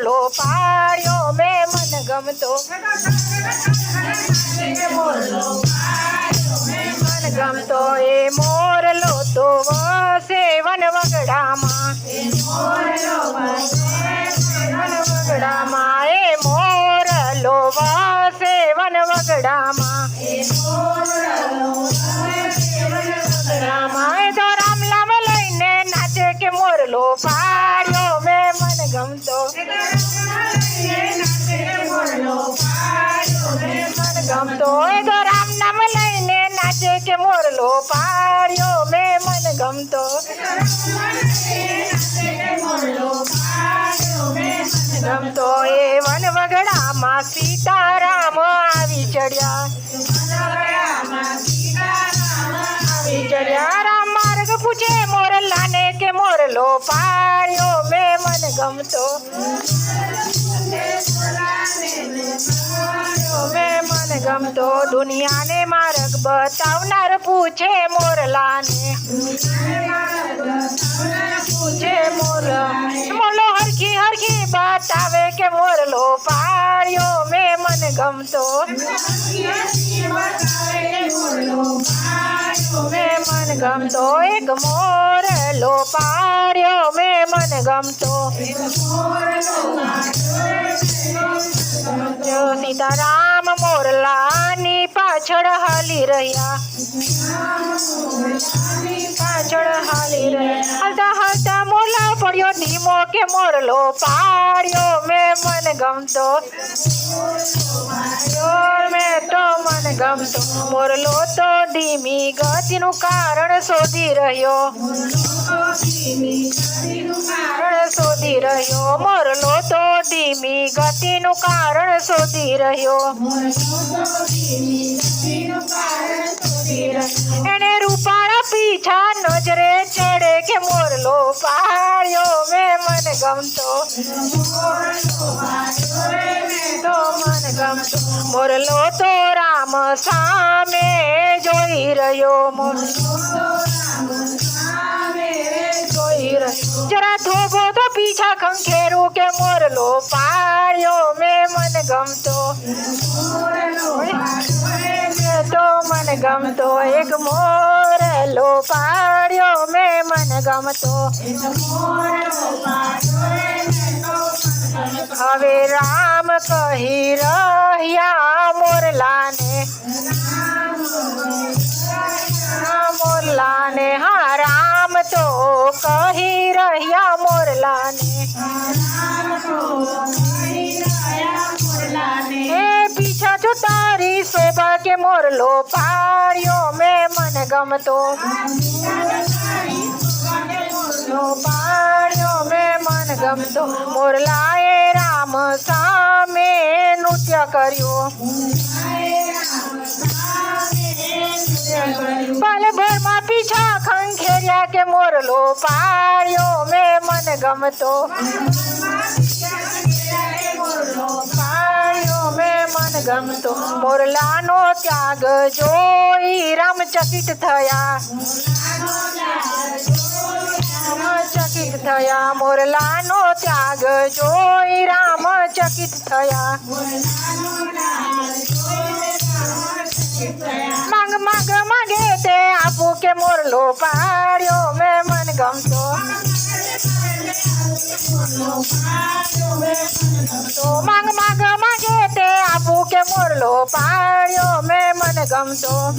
મોરલો પાડ્યો મેં મન ગમતો મન ગમતો એ મોરલો તો વસે વન વગડામાં વગડામાં એ મોરલો વસે વન વગડામાં એ તો રામ લામ લઈને નાચે કે મોરલો પાડ્યો મેં મન ગમતો મન ગમતો એ તો રામ નામ લઈને નાચે કે મોરલો પાડ્યો મેં મન ગમતો ગમતો એ વન વગડામાં સીતારામ આવી ચડ્યા રામ માર્ગ પૂછે મોરલાને કે મોરલો પાડ્યો મેં મન ગમતો મેં મન ગમતો દુનિયાને માર્ગ બતાવનાર પૂછે મોરલાને પૂછે મોરલો હરખી હરખી બતાવે કે મોરલો પાડ્યો મેં મન ગમતો મેં મન ગમતો એક મોરલો પાડ્યો મેં મન ગમતો જો સીતારામ મોરલાની પાછળ હાલી રહ્યા હાલતા હાલતા મોરલા પડ્યો ધીમો કે મોરલો પાડ્યો મેં મન ગમતો મેં તો મન ગમતો મોરલો તો ધીમી ગતિનું કારણ શોધી રહ્યો મોરલો તો ધીમી ગતિનું કારણ શોધી રહ્યો એને રૂપાળા પીછા નજરે ચડે કે મોરલો પાડ્યો મેં મન ગમતો મોરલો તો રામ સામે જોઈ રહ્યો જરા થોભો તો પીછા ખંખેરું કે મોરલો પાડ્યો મેં મન ગમતો તો મન ગમતો એક મોરલો પાડ્યો મેં મન ગમતો હવે રામ કહી રહ્યા મોરલાને હા રામ તો કહી રહ્યા મોરલાને એ પીછા જો તારી શોભા કે મોરલો પાડ્યો મેં મન ગમતો પાડ્યો મેં મન ગમતો મોરલાએ રામ સામે નૃત્ય કર્યું પલભરમાં પીછા ખંખેર્યા કે મોરલો પાડ્યો મેં મન ગમતો પાડ્યો મેં મન ગમતો મોરલાનો ત્યાગ જોઈ રામ ચકિત થયા મોરલાનો ત્યાગ જોઈ રામ ચકિત થયા માંગે તે આપું કે મોરલો પાડ્યો મેં મન ગમતો માંગે તે આપું કે મોરલો પાડ્યો મેં મન ગમતો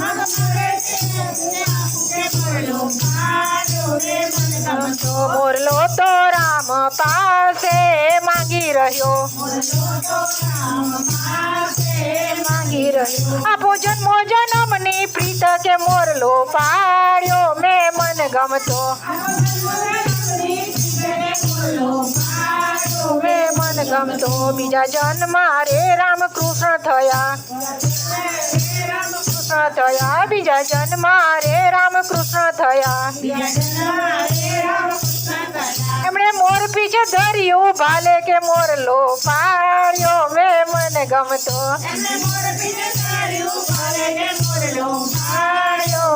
મોરલો તો રામ પાસે માંગી રહ્યો આપો જન્મો જન્મની પ્રીત કે મોરલો પાડ્યો મેં મન ગમતો મેં મન ગમતો બીજા જન્મ રે રામ કૃષ્ણ થયા બીજા જન્મ રે રામ કૃષ્ણ થયા એમણે મોર પીછે ધર્યું ભાલે કે મોરલો પાડ્યો મેં મન ગમતો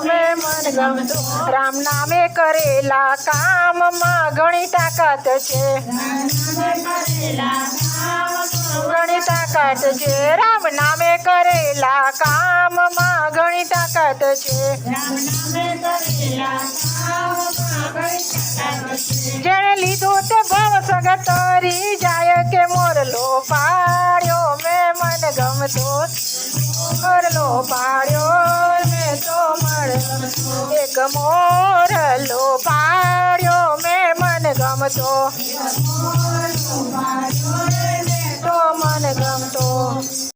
મેં મન ગમતો રામ નામે કરેલા કામમાં ઘણી તાકાત છે ઘણી તાકાત છે રામ નામે કરેલા કામમાં ઘણી તાકાત છે જેણે લીધું તે ભવ સગત તરી જાય કે મોરલો પાડ્યો મેં મન ગમતો મોરલો પાડ્યો મેં તો મન એક મોરલો પાડ્યો મેં મન ગમતો તો મન ગમતો